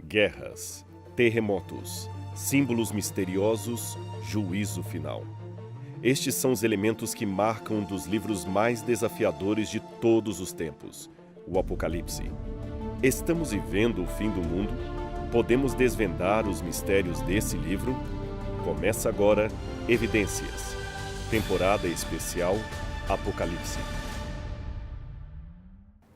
Guerras, terremotos, símbolos misteriosos, juízo final. Estes são os elementos que marcam um dos livros mais desafiadores de todos os tempos, o Apocalipse. Estamos vivendo o fim do mundo? Podemos desvendar os mistérios desse livro? Começa agora Evidências, temporada especial Apocalipse.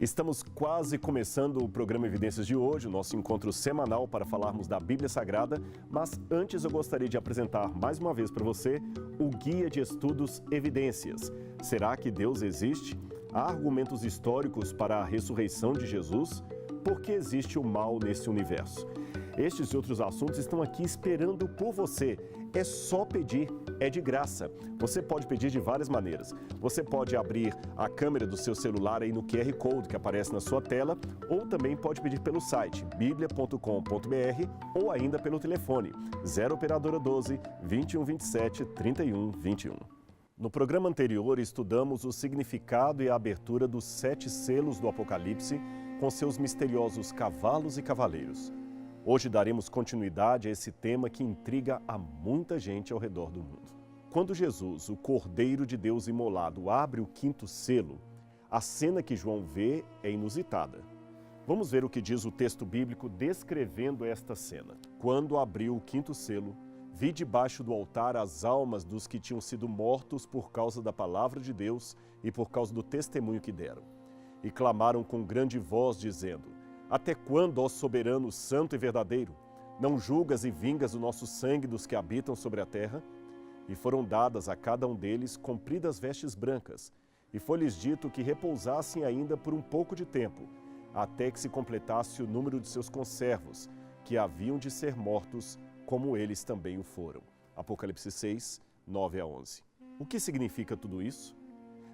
Estamos quase começando o programa Evidências de hoje, o nosso encontro semanal para falarmos da Bíblia Sagrada, mas antes eu gostaria de apresentar mais uma vez para você o Guia de Estudos Evidências. Será que Deus existe? Há argumentos históricos para a ressurreição de Jesus? Por que existe o mal nesse universo? Estes e outros assuntos estão aqui esperando por você. É só pedir, é de graça. Você pode pedir de várias maneiras. Você pode abrir a câmera do seu celular aí no QR Code que aparece na sua tela, ou também pode pedir pelo site biblia.com.br ou ainda pelo telefone 0 operadora 12 21 27 31 21. No programa anterior estudamos o significado e a abertura dos 7 selos do Apocalipse com seus misteriosos cavalos e cavaleiros. Hoje daremos continuidade a esse tema que intriga a muita gente ao redor do mundo. Quando Jesus, o Cordeiro de Deus imolado, abre o 5º selo, a cena que João vê é inusitada. Vamos ver o que diz o texto bíblico descrevendo esta cena. Quando abriu o 5º selo, vi debaixo do altar as almas dos que tinham sido mortos por causa da palavra de Deus e por causa do testemunho que deram. E clamaram com grande voz, dizendo: Até quando, ó soberano, santo e verdadeiro, não julgas e vingas o nosso sangue dos que habitam sobre a terra? E foram dadas a cada um deles compridas vestes brancas, e foi-lhes dito que repousassem ainda por um pouco de tempo, até que se completasse o número de seus conservos, que haviam de ser mortos, como eles também o foram. Apocalipse 6, 9 a 11. O que significa tudo isso?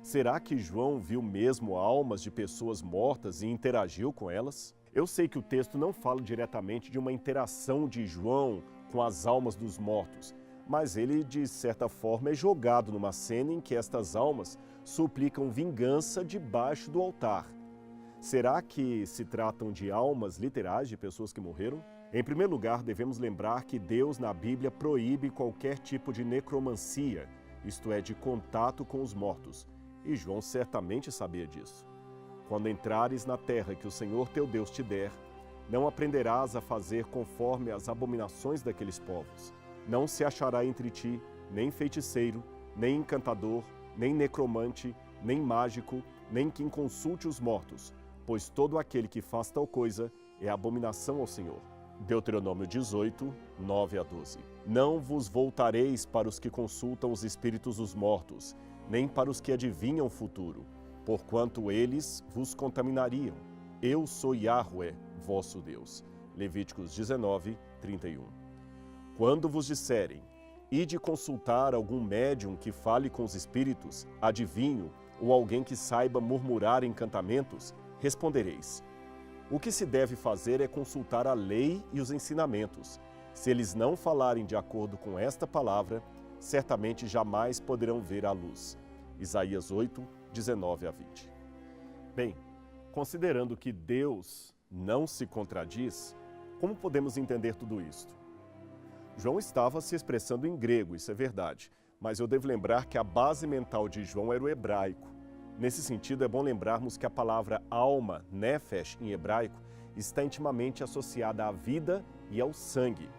Será que João viu mesmo almas de pessoas mortas e interagiu com elas? Eu sei que o texto não fala diretamente de uma interação de João com as almas dos mortos, mas ele, de certa forma, é jogado numa cena em que estas almas suplicam vingança debaixo do altar. Será que se tratam de almas literais de pessoas que morreram? Em primeiro lugar, devemos lembrar que Deus, na Bíblia, proíbe qualquer tipo de necromancia, isto é, de contato com os mortos. E João certamente sabia disso. Quando entrares na terra que o Senhor teu Deus te der, não aprenderás a fazer conforme as abominações daqueles povos. Não se achará entre ti nem feiticeiro, nem encantador, nem necromante, nem mágico, nem quem consulte os mortos, pois todo aquele que faz tal coisa é abominação ao Senhor. Deuteronômio 18, 9 a 12. Não vos voltareis para os que consultam os espíritos dos mortos, nem para os que adivinham o futuro, porquanto eles vos contaminariam. Eu sou Yahweh, vosso Deus. Levíticos 19, 31. Quando vos disserem, ide consultar algum médium que fale com os espíritos, adivinho, ou alguém que saiba murmurar encantamentos, respondereis: o que se deve fazer é consultar a lei e os ensinamentos. Se eles não falarem de acordo com esta palavra, certamente jamais poderão ver a luz. Isaías 8, 19 a 20. Bem, considerando que Deus não se contradiz, como podemos entender tudo isto? João estava se expressando em grego, isso é verdade, mas eu devo lembrar que a base mental de João era o hebraico. Nesse sentido, é bom lembrarmos que a palavra alma, nefesh, em hebraico, está intimamente associada à vida e ao sangue.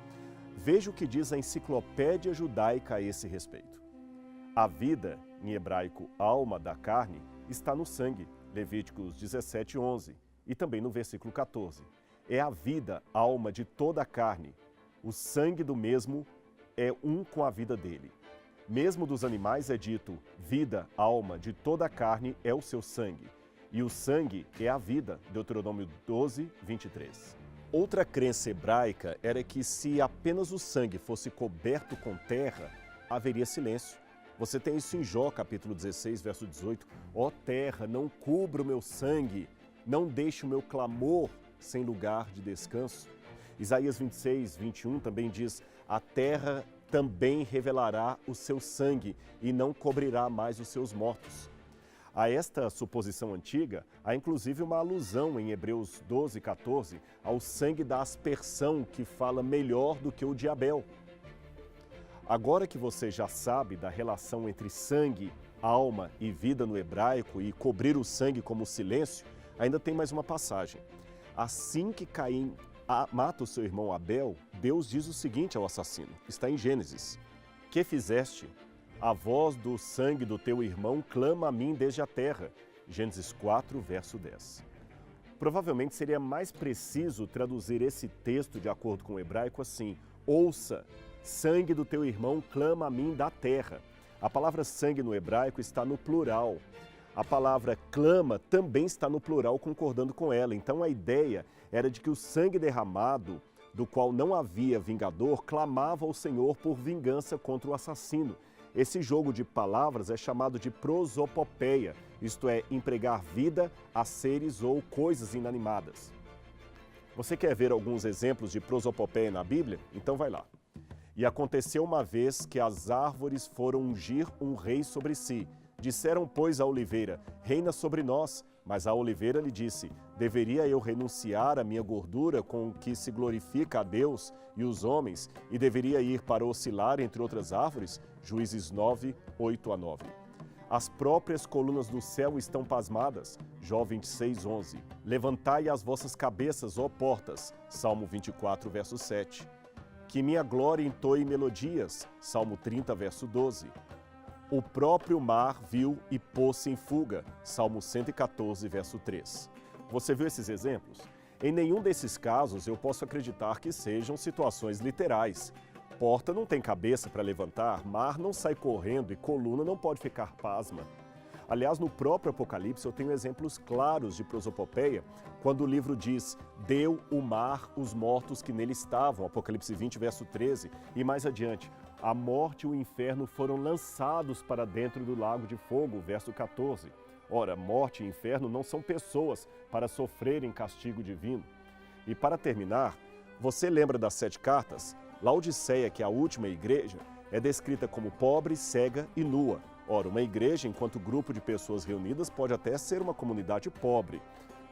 Veja o que diz a enciclopédia judaica a esse respeito. A vida, em hebraico alma da carne, está no sangue, Levíticos 17, 11, e também no versículo 14. É a vida, alma de toda a carne. O sangue do mesmo é um com a vida dele. Mesmo dos animais é dito, vida, alma de toda a carne é o seu sangue. E o sangue é a vida, Deuteronômio 12, 23. Outra crença hebraica era que se apenas o sangue fosse coberto com terra, haveria silêncio. Você tem isso em Jó, capítulo 16, verso 18. Ó terra, não cubra o meu sangue, não deixe o meu clamor sem lugar de descanso. Isaías 26, 21 também diz, a terra também revelará o seu sangue e não cobrirá mais os seus mortos. A esta suposição antiga, há inclusive uma alusão em Hebreus 12, 14, ao sangue da aspersão que fala melhor do que o de Abel. Agora que você já sabe da relação entre sangue, alma e vida no hebraico e cobrir o sangue como silêncio, ainda tem mais uma passagem. Assim que Caim mata o seu irmão Abel, Deus diz o seguinte ao assassino, está em Gênesis: que fizeste? A voz do sangue do teu irmão clama a mim desde a terra. Gênesis 4, verso 10. Provavelmente seria mais preciso traduzir esse texto de acordo com o hebraico assim: ouça, sangue do teu irmão clama a mim da terra. A palavra sangue no hebraico está no plural. A palavra clama também está no plural, concordando com ela. Então a ideia era de que o sangue derramado, do qual não havia vingador, clamava ao Senhor por vingança contra o assassino. Esse jogo de palavras é chamado de prosopopeia, isto é, empregar vida a seres ou coisas inanimadas. Você quer ver alguns exemplos de prosopopeia na Bíblia? Então vai lá. E aconteceu uma vez que as árvores foram ungir um rei sobre si. Disseram, pois, à oliveira, reina sobre nós. Mas a oliveira lhe disse, deveria eu renunciar à minha gordura com que se glorifica a Deus e os homens, e deveria ir para oscilar entre outras árvores? Juízes 9, 8 a 9. As próprias colunas do céu estão pasmadas. Jó 26, 11. Levantai as vossas cabeças, ó portas. Salmo 24, verso 7. Que minha glória entoe melodias. Salmo 30, verso 12. O próprio mar viu e pôs-se em fuga. Salmo 114, verso 3. Você viu esses exemplos? Em nenhum desses casos eu posso acreditar que sejam situações literais. Porta não tem cabeça para levantar, mar não sai correndo e coluna não pode ficar pasma. Aliás, no próprio Apocalipse eu tenho exemplos claros de prosopopeia, quando o livro diz, deu o mar os mortos que nele estavam, Apocalipse 20, verso 13, e mais adiante, a morte e o inferno foram lançados para dentro do lago de fogo, verso 14. Ora, morte e inferno não são pessoas para sofrerem castigo divino. E para terminar, você lembra das 7 cartas? Laodiceia, que é a última igreja, é descrita como pobre, cega e nua. Ora, uma igreja, enquanto grupo de pessoas reunidas, pode até ser uma comunidade pobre,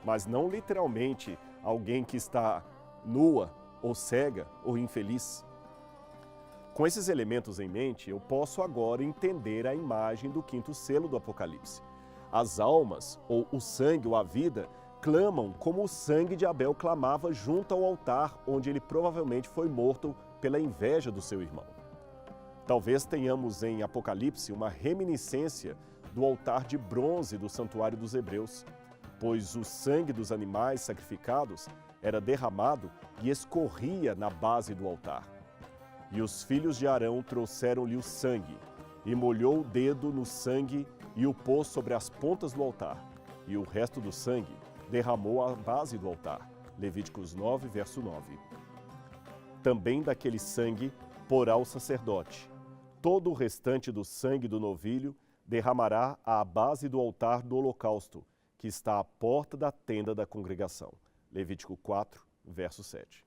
mas não literalmente alguém que está nua, ou cega, ou infeliz. Com esses elementos em mente, eu posso agora entender a imagem do 5º selo do Apocalipse. As almas, ou o sangue, ou a vida, clamam como o sangue de Abel clamava junto ao altar, onde ele provavelmente foi morto pela inveja do seu irmão. Talvez tenhamos em Apocalipse uma reminiscência do altar de bronze do santuário dos hebreus, pois o sangue dos animais sacrificados era derramado e escorria na base do altar. E os filhos de Arão trouxeram-lhe o sangue, e molhou o dedo no sangue e o pôs sobre as pontas do altar, e o resto do sangue derramou à base do altar. Levíticos 9, verso 9. Também daquele sangue porá o sacerdote. Todo o restante do sangue do novilho derramará à base do altar do holocausto, que está à porta da tenda da congregação. Levítico 4, verso 7.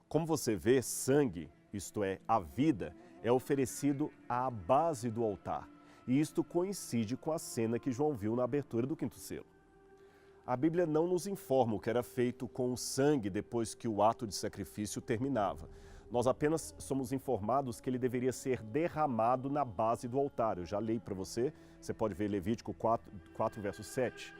Como você vê, sangue, isto é, a vida, é oferecido à base do altar. E isto coincide com a cena que João viu na abertura do 5º selo. A Bíblia não nos informa o que era feito com o sangue depois que o ato de sacrifício terminava. Nós apenas somos informados que ele deveria ser derramado na base do altar. Eu já li para você, você pode ver Levítico 4, verso 7.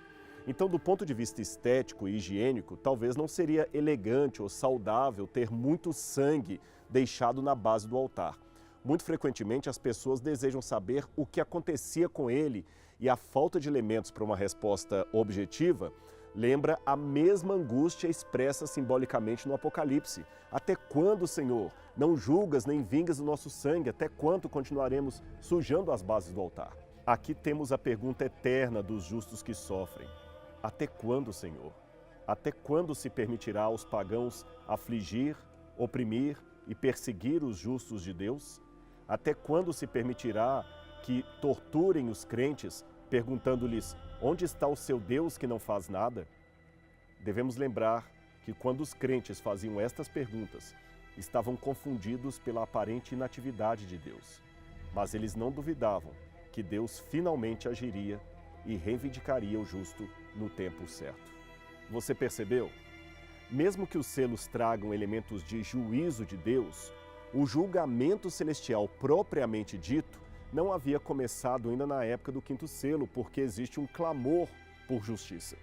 Então, do ponto de vista estético e higiênico, talvez não seria elegante ou saudável ter muito sangue deixado na base do altar. Muito frequentemente as pessoas desejam saber o que acontecia com ele e a falta de elementos para uma resposta objetiva lembra a mesma angústia expressa simbolicamente no Apocalipse. Até quando, Senhor, não julgas nem vingas o nosso sangue? Até quando continuaremos sujando as bases do altar? Aqui temos a pergunta eterna dos justos que sofrem. Até quando, Senhor? Até quando se permitirá aos pagãos afligir, oprimir e perseguir os justos de Deus? Até quando se permitirá que torturem os crentes, perguntando-lhes, onde está o seu Deus que não faz nada? Devemos lembrar que quando os crentes faziam estas perguntas, estavam confundidos pela aparente inatividade de Deus. Mas eles não duvidavam que Deus finalmente agiria e reivindicaria o justo no tempo certo. Você percebeu? Mesmo que os selos tragam elementos de juízo de Deus, o julgamento celestial propriamente dito não havia começado ainda na época do quinto selo, porque existe um clamor por justiça.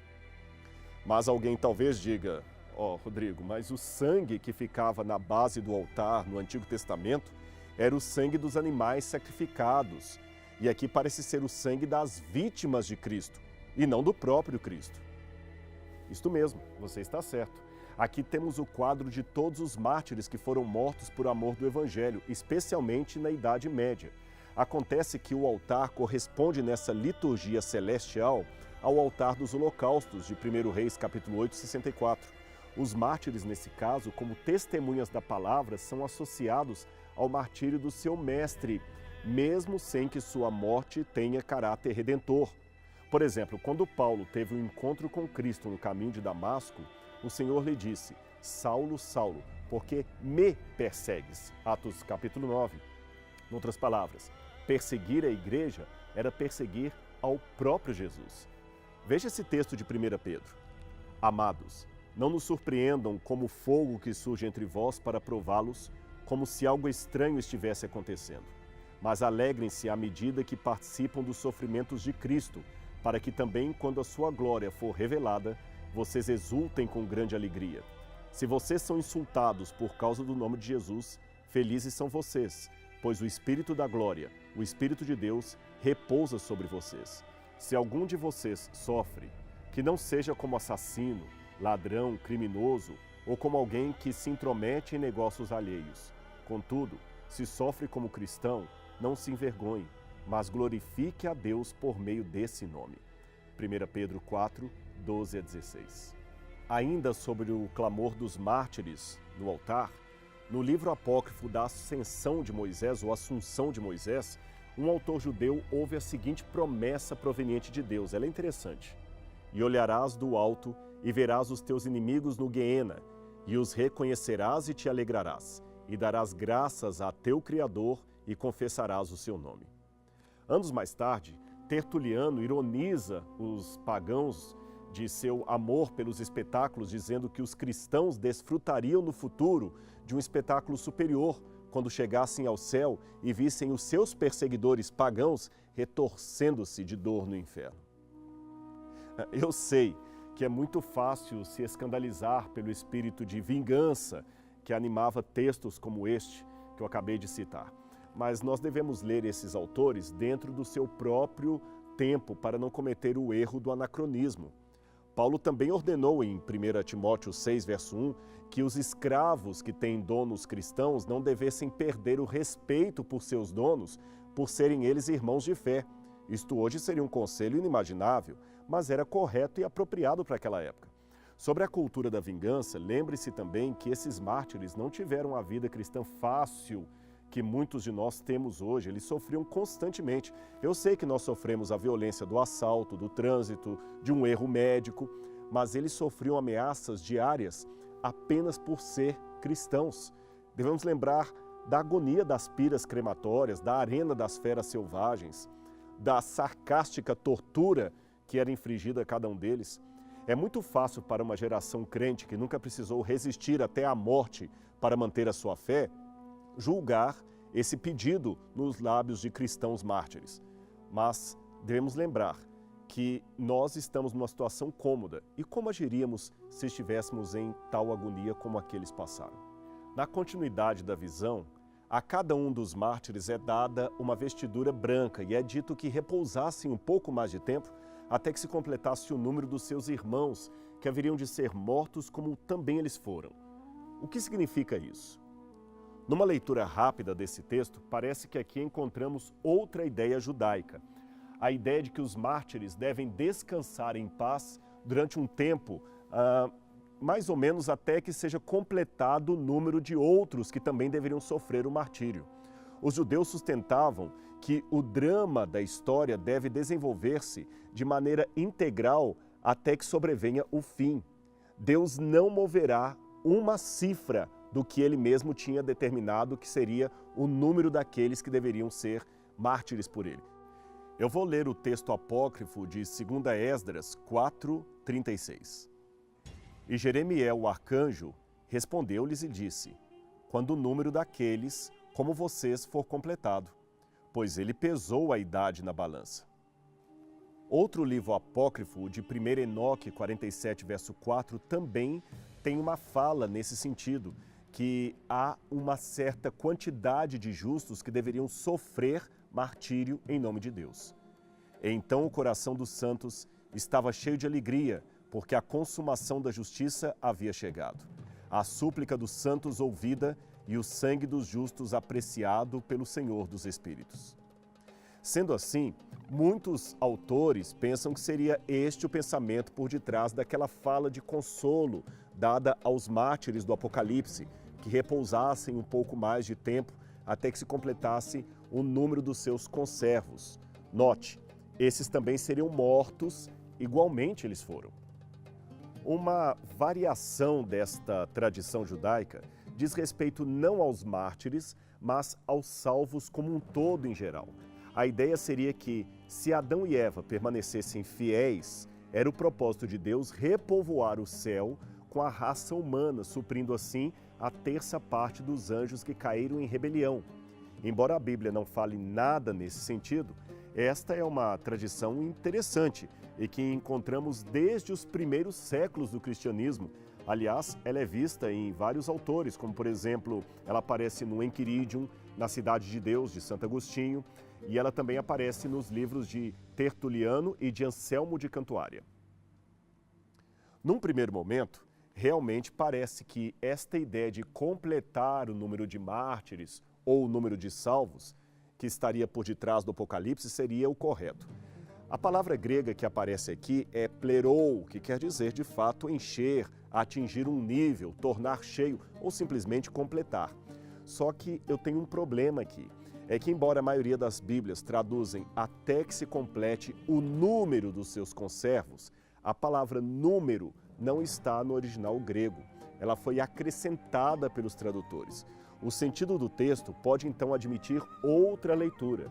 Mas alguém talvez diga, Rodrigo, mas o sangue que ficava na base do altar no Antigo Testamento era o sangue dos animais sacrificados. E aqui parece ser o sangue das vítimas de Cristo, e não do próprio Cristo. Isto mesmo, você está certo. Aqui temos o quadro de todos os mártires que foram mortos por amor do Evangelho, especialmente na Idade Média. Acontece que o altar corresponde nessa liturgia celestial ao altar dos holocaustos de 1 Reis, capítulo 8, 64. Os mártires, nesse caso, como testemunhas da palavra, são associados ao martírio do seu mestre, mesmo sem que sua morte tenha caráter redentor. Por exemplo, quando Paulo teve um encontro com Cristo no caminho de Damasco, o Senhor lhe disse, Saulo, Saulo, por que me persegues? Atos capítulo 9. Em outras palavras, perseguir a igreja era perseguir ao próprio Jesus. Veja esse texto de 1 Pedro. Amados, não nos surpreendam como fogo que surge entre vós para prová-los, como se algo estranho estivesse acontecendo. Mas alegrem-se à medida que participam dos sofrimentos de Cristo, para que também, quando a sua glória for revelada, vocês exultem com grande alegria. Se vocês são insultados por causa do nome de Jesus, felizes são vocês, pois o Espírito da glória, o Espírito de Deus, repousa sobre vocês. Se algum de vocês sofre, que não seja como assassino, ladrão, criminoso, ou como alguém que se intromete em negócios alheios. Contudo, se sofre como cristão, não se envergonhe, mas glorifique a Deus por meio desse nome. 1 Pedro 4, 12 a 16. Ainda sobre o clamor dos mártires no altar, no livro apócrifo da Ascensão de Moisés, ou Assunção de Moisés, um autor judeu ouve a seguinte promessa proveniente de Deus. Ela é interessante. E olharás do alto e verás os teus inimigos no Gueena, e os reconhecerás e te alegrarás, e darás graças a teu Criador e confessarás o seu nome. Anos mais tarde, Tertuliano ironiza os pagãos de seu amor pelos espetáculos, dizendo que os cristãos desfrutariam no futuro de um espetáculo superior, quando chegassem ao céu e vissem os seus perseguidores pagãos retorcendo-se de dor no inferno. Eu sei que é muito fácil se escandalizar pelo espírito de vingança que animava textos como este que eu acabei de citar. Mas nós devemos ler esses autores dentro do seu próprio tempo para não cometer o erro do anacronismo. Paulo também ordenou em 1 Timóteo 6, verso 1, que os escravos que têm donos cristãos não devessem perder o respeito por seus donos, por serem eles irmãos de fé. Isto hoje seria um conselho inimaginável, mas era correto e apropriado para aquela época. Sobre a cultura da vingança, lembre-se também que esses mártires não tiveram a vida cristã fácil que muitos de nós temos hoje. Eles sofriam constantemente. Eu sei que nós sofremos a violência do assalto, do trânsito, de um erro médico, mas eles sofriam ameaças diárias apenas por ser cristãos. Devemos lembrar da agonia das piras crematórias, da arena das feras selvagens, da sarcástica tortura que era infligida a cada um deles. É muito fácil para uma geração crente que nunca precisou resistir até a morte para manter a sua fé, julgar esse pedido nos lábios de cristãos mártires. Mas devemos lembrar que nós estamos numa situação cômoda. E como agiríamos se estivéssemos em tal agonia como aqueles passaram? Na continuidade da visão, a cada um dos mártires é dada uma vestidura branca e é dito que repousassem um pouco mais de tempo até que se completasse o número dos seus irmãos, que haveriam de ser mortos como também eles foram. O que significa isso? Numa leitura rápida desse texto, parece que aqui encontramos outra ideia judaica. A ideia de que os mártires devem descansar em paz durante um tempo, mais ou menos até que seja completado o número de outros que também deveriam sofrer o martírio. Os judeus sustentavam que o drama da história deve desenvolver-se de maneira integral até que sobrevenha o fim. Deus não moverá uma cifra do que ele mesmo tinha determinado que seria o número daqueles que deveriam ser mártires por ele. Eu vou ler o texto apócrifo de 2 Esdras 4:36. E Jeremiel, o arcanjo, respondeu-lhes e disse: quando o número daqueles, como vocês, for completado, pois ele pesou a idade na balança. Outro livro apócrifo, de 1 Enoque 47, verso 4, também tem uma fala nesse sentido, que há uma certa quantidade de justos que deveriam sofrer martírio em nome de Deus. Então o coração dos santos estava cheio de alegria, porque a consumação da justiça havia chegado. A súplica dos santos ouvida e o sangue dos justos apreciado pelo Senhor dos Espíritos. Sendo assim, muitos autores pensam que seria este o pensamento por detrás daquela fala de consolo dada aos mártires do Apocalipse, que repousassem um pouco mais de tempo até que se completasse o número dos seus conservos. Note, esses também seriam mortos, igualmente eles foram. Uma variação desta tradição judaica diz respeito não aos mártires, mas aos salvos como um todo em geral. A ideia seria que, se Adão e Eva permanecessem fiéis, era o propósito de Deus repovoar o céu com a raça humana, suprindo assim a terça parte dos anjos que caíram em rebelião. Embora a Bíblia não fale nada nesse sentido, esta é uma tradição interessante e que encontramos desde os primeiros séculos do cristianismo. Aliás, ela é vista em vários autores, como por exemplo, ela aparece no Enquiridium, na Cidade de Deus, de Santo Agostinho, e ela também aparece nos livros de Tertuliano e de Anselmo de Cantuária. Num primeiro momento, realmente parece que esta ideia de completar o número de mártires ou o número de salvos, que estaria por detrás do Apocalipse, seria o correto. A palavra grega que aparece aqui é plerou, que quer dizer, de fato, encher, atingir um nível, tornar cheio ou simplesmente completar. Só que eu tenho um problema aqui. É que, embora a maioria das Bíblias traduzem até que se complete o número dos seus conservos, a palavra número não está no original grego. Ela foi acrescentada pelos tradutores. O sentido do texto pode então admitir outra leitura.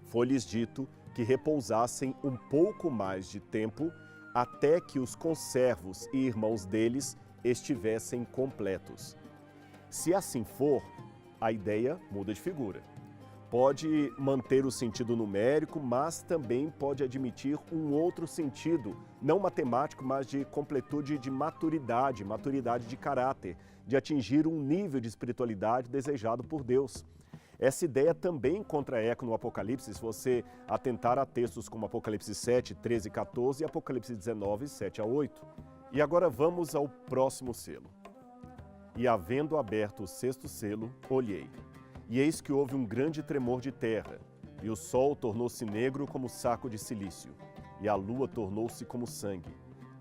Foi-lhes dito que repousassem um pouco mais de tempo até que os conservos e irmãos deles estivessem completos. Se assim for, a ideia muda de figura. Pode manter o sentido numérico, mas também pode admitir um outro sentido, não matemático, mas de completude de maturidade, maturidade de caráter, de atingir um nível de espiritualidade desejado por Deus. Essa ideia também encontra eco no Apocalipse, se você atentar a textos como Apocalipse 7, 13 e 14 e Apocalipse 19, 7 a 8. E agora vamos ao próximo selo. E havendo aberto o sexto selo, olhei. E eis que houve um grande tremor de terra, e o sol tornou-se negro como saco de cilício, e a lua tornou-se como sangue.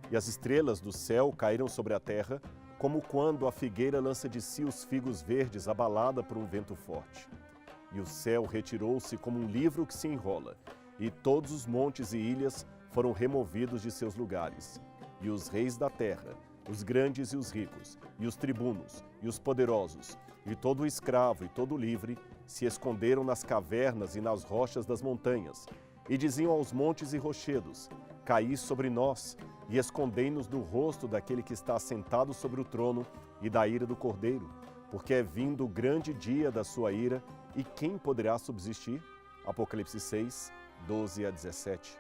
E as estrelas do céu caíram sobre a terra, como quando a figueira lança de si os figos verdes abalada por um vento forte. E o céu retirou-se como um livro que se enrola, e todos os montes e ilhas foram removidos de seus lugares. E os reis da terra, os grandes e os ricos, e os tribunos, e os poderosos, e todo escravo e todo livre, se esconderam nas cavernas e nas rochas das montanhas, e diziam aos montes e rochedos: caí sobre nós, e escondei-nos do rosto daquele que está assentado sobre o trono e da ira do Cordeiro, porque é vindo o grande dia da sua ira, e quem poderá subsistir? Apocalipse 6, 12 a 17.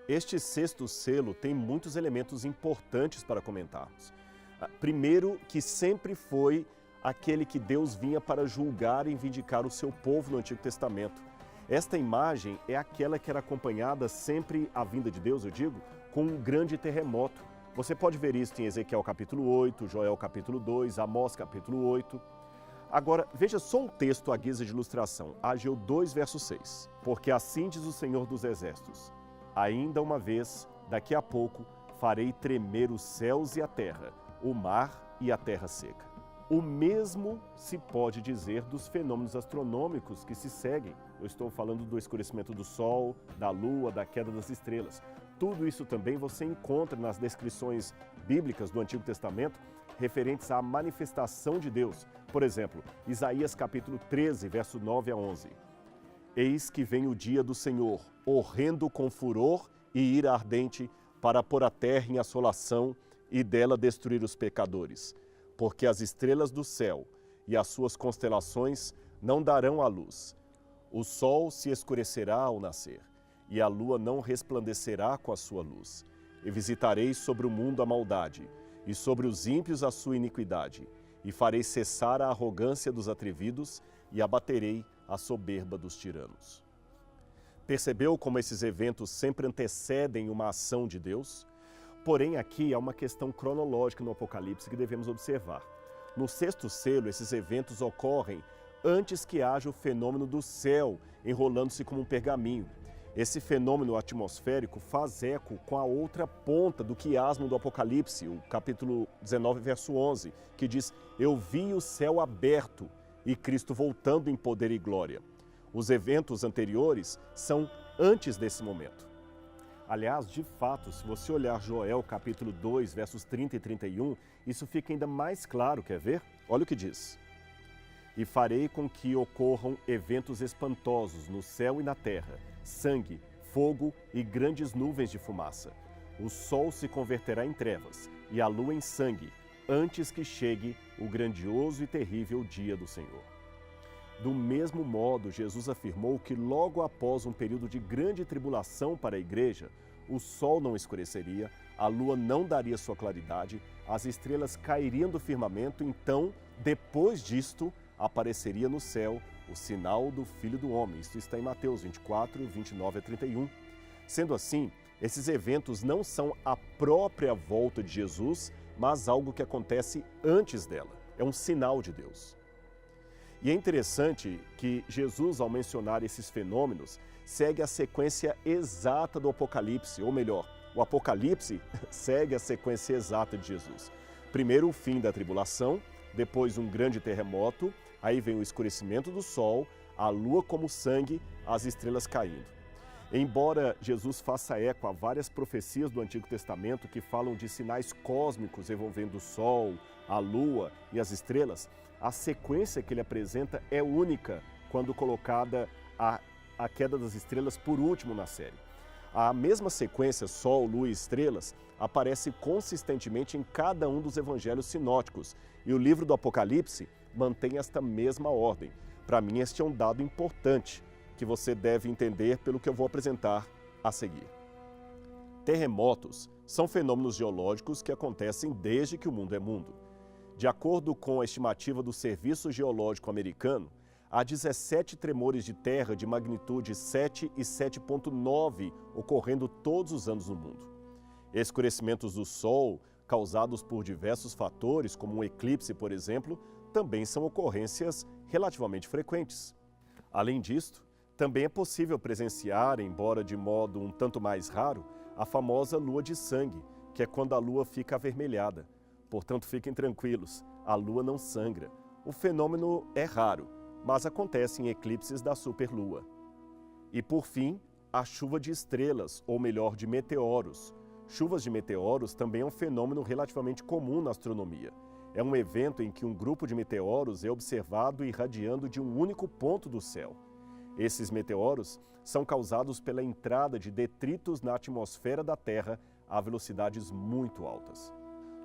Este sexto selo tem muitos elementos importantes para comentarmos. Primeiro, que sempre foi aquele que Deus vinha para julgar e vindicar o seu povo no Antigo Testamento. Esta imagem é aquela que era acompanhada sempre, a vinda de Deus, eu digo, com um grande terremoto. Você pode ver isso em Ezequiel capítulo 8, Joel capítulo 2, Amós capítulo 8. Agora, veja só um texto à guisa de ilustração, Ageu 2, verso 6. Porque assim diz o Senhor dos Exércitos: ainda uma vez, daqui a pouco, farei tremer os céus e a terra, o mar e a terra seca. O mesmo se pode dizer dos fenômenos astronômicos que se seguem. Eu estou falando do escurecimento do Sol, da Lua, da queda das estrelas. Tudo isso também você encontra nas descrições bíblicas do Antigo Testamento referentes à manifestação de Deus. Por exemplo, Isaías capítulo 13, verso 9 a 11. Eis que vem o dia do Senhor, horrendo com furor e ira ardente, para pôr a terra em assolação e dela destruir os pecadores. Porque as estrelas do céu e as suas constelações não darão a luz. O sol se escurecerá ao nascer, e a lua não resplandecerá com a sua luz. E visitarei sobre o mundo a maldade, e sobre os ímpios a sua iniquidade, e farei cessar a arrogância dos atrevidos, e abaterei a soberba dos tiranos. Percebeu como esses eventos sempre antecedem uma ação de Deus? Porém, aqui há uma questão cronológica no Apocalipse que devemos observar. No sexto selo, esses eventos ocorrem antes que haja o fenômeno do céu enrolando-se como um pergaminho. Esse fenômeno atmosférico faz eco com a outra ponta do quiasmo do Apocalipse, o capítulo 19, verso 11, que diz: Eu vi o céu aberto e Cristo voltando em poder e glória. Os eventos anteriores são antes desse momento. Aliás, de fato, se você olhar Joel capítulo 2, versos 30 e 31, isso fica ainda mais claro, quer ver? Olha o que diz. E farei com que ocorram eventos espantosos no céu e na terra, sangue, fogo e grandes nuvens de fumaça. O sol se converterá em trevas e a lua em sangue, antes que chegue o grandioso e terrível dia do Senhor. Do mesmo modo, Jesus afirmou que logo após um período de grande tribulação para a igreja, o sol não escureceria, a lua não daria sua claridade, as estrelas cairiam do firmamento, então, depois disto, apareceria no céu o sinal do Filho do Homem. Isto está em Mateus 24, 29 a 31. Sendo assim, esses eventos não são a própria volta de Jesus, mas algo que acontece antes dela. É um sinal de Deus. E é interessante que Jesus, ao mencionar esses fenômenos, segue a sequência exata do Apocalipse, ou melhor, o Apocalipse segue a sequência exata de Jesus. Primeiro o fim da tribulação, depois um grande terremoto, aí vem o escurecimento do sol, a lua como sangue, as estrelas caindo. Embora Jesus faça eco a várias profecias do Antigo Testamento que falam de sinais cósmicos envolvendo o sol, a lua e as estrelas, a sequência que ele apresenta é única quando colocada a queda das estrelas por último na série. A mesma sequência, sol, lua e estrelas, aparece consistentemente em cada um dos evangelhos sinóticos e o livro do Apocalipse mantém esta mesma ordem. Para mim, este é um dado importante que você deve entender pelo que eu vou apresentar a seguir. Terremotos são fenômenos geológicos que acontecem desde que o mundo é mundo. De acordo com a estimativa do Serviço Geológico Americano, há 17 tremores de terra de magnitude 7 e 7,9 ocorrendo todos os anos no mundo. Escurecimentos do Sol, causados por diversos fatores, como um eclipse, por exemplo, também são ocorrências relativamente frequentes. Além disto, também é possível presenciar, embora de modo um tanto mais raro, a famosa lua de sangue, que é quando a lua fica avermelhada. Portanto, fiquem tranquilos, a lua não sangra. O fenômeno é raro, mas acontece em eclipses da superlua. E por fim, a chuva de estrelas, ou melhor, de meteoros. Chuvas de meteoros também é um fenômeno relativamente comum na astronomia. É um evento em que um grupo de meteoros é observado irradiando de um único ponto do céu. Esses meteoros são causados pela entrada de detritos na atmosfera da Terra a velocidades muito altas.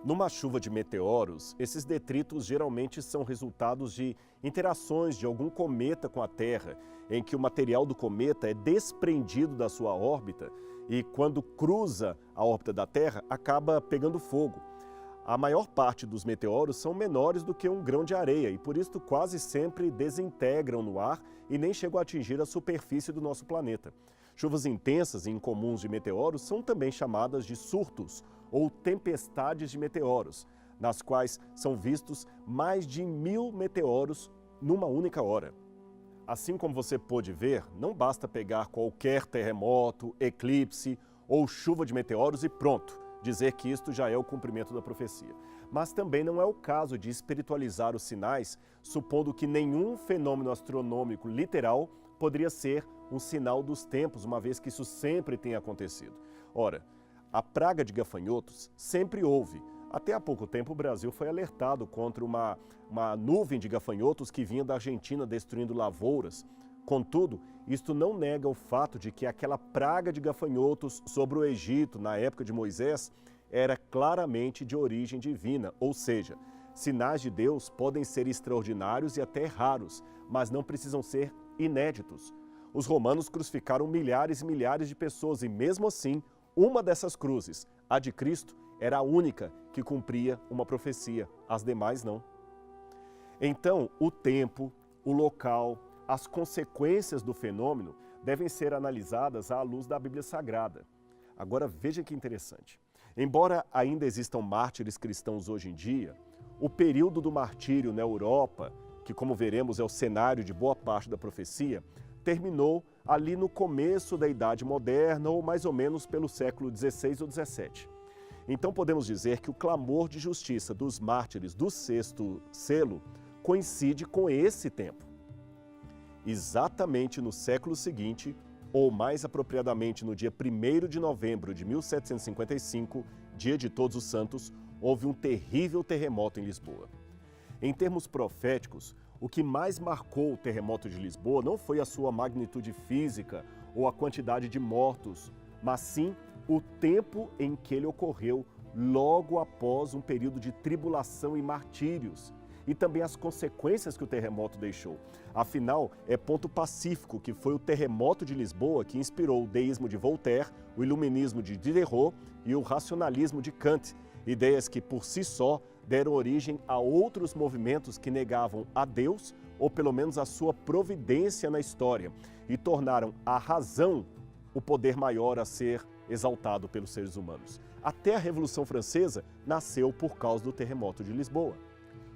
Numa chuva de meteoros, esses detritos geralmente são resultados de interações de algum cometa com a Terra, em que o material do cometa é desprendido da sua órbita e, quando cruza a órbita da Terra, acaba pegando fogo. A maior parte dos meteoros são menores do que um grão de areia e, por isso, quase sempre desintegram no ar e nem chegam a atingir a superfície do nosso planeta. Chuvas intensas e incomuns de meteoros são também chamadas de surtos ou tempestades de meteoros, nas quais são vistos mais de 1000 meteoros numa única hora. Assim como você pôde ver, não basta pegar qualquer terremoto, eclipse ou chuva de meteoros e pronto, dizer que isto já é o cumprimento da profecia. Mas também não é o caso de espiritualizar os sinais, supondo que nenhum fenômeno astronômico literal poderia ser um sinal dos tempos, uma vez que isso sempre tem acontecido. Ora, a praga de gafanhotos sempre houve. Até há pouco tempo o Brasil foi alertado contra uma nuvem de gafanhotos que vinha da Argentina destruindo lavouras. Contudo, isto não nega o fato de que aquela praga de gafanhotos sobre o Egito na época de Moisés era claramente de origem divina, ou seja, sinais de Deus podem ser extraordinários e até raros, mas não precisam ser inéditos. Os romanos crucificaram milhares e milhares de pessoas e, mesmo assim, uma dessas cruzes, a de Cristo, era a única que cumpria uma profecia, as demais não. Então, o tempo, o local, as consequências do fenômeno devem ser analisadas à luz da Bíblia Sagrada. Agora, veja que interessante. Embora ainda existam mártires cristãos hoje em dia, o período do martírio na Europa, que como veremos é o cenário de boa parte da profecia, terminou ali no começo da Idade Moderna ou mais ou menos pelo século XVI ou XVII. Então podemos dizer que o clamor de justiça dos mártires do sexto selo coincide com esse tempo. Exatamente no século seguinte, ou mais apropriadamente no dia 1º de novembro de 1755, dia de Todos os Santos, houve um terrível terremoto em Lisboa. Em termos proféticos, o que mais marcou o terremoto de Lisboa não foi a sua magnitude física ou a quantidade de mortos, mas sim o tempo em que ele ocorreu logo após um período de tribulação e martírios, e também as consequências que o terremoto deixou. Afinal, é ponto pacífico que foi o terremoto de Lisboa que inspirou o deísmo de Voltaire, o iluminismo de Diderot e o racionalismo de Kant, ideias que por si só deram origem a outros movimentos que negavam a Deus, ou pelo menos a sua providência na história, e tornaram a razão o poder maior a ser exaltado pelos seres humanos. Até a Revolução Francesa nasceu por causa do terremoto de Lisboa.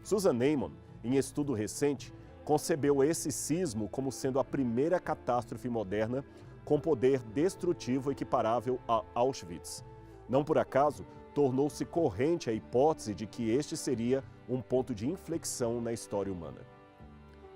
Susan Neiman, em estudo recente, concebeu esse sismo como sendo a primeira catástrofe moderna com poder destrutivo equiparável a Auschwitz. Não por acaso, tornou-se corrente a hipótese de que este seria um ponto de inflexão na história humana.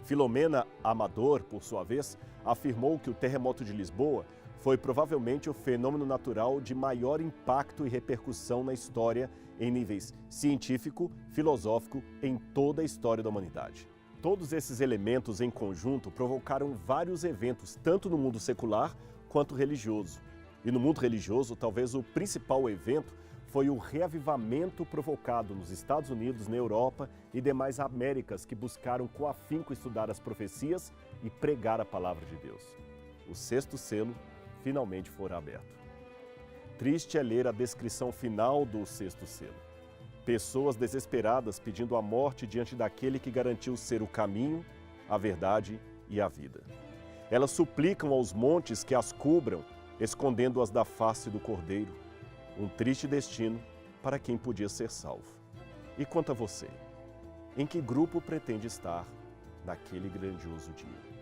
Filomena Amador, por sua vez, afirmou que o terremoto de Lisboa foi provavelmente o fenômeno natural de maior impacto e repercussão na história em níveis científico, filosófico, em toda a história da humanidade. Todos esses elementos em conjunto provocaram vários eventos, tanto no mundo secular quanto religioso. E no mundo religioso, talvez o principal evento foi o reavivamento provocado nos Estados Unidos, na Europa e demais Américas que buscaram com afinco estudar as profecias e pregar a palavra de Deus. O sexto selo finalmente fora aberto. Triste é ler a descrição final do sexto selo. Pessoas desesperadas pedindo a morte diante daquele que garantiu ser o caminho, a verdade e a vida. Elas suplicam aos montes que as cubram, escondendo-as da face do Cordeiro. Um triste destino para quem podia ser salvo. E quanto a você? Em que grupo pretende estar naquele grandioso dia?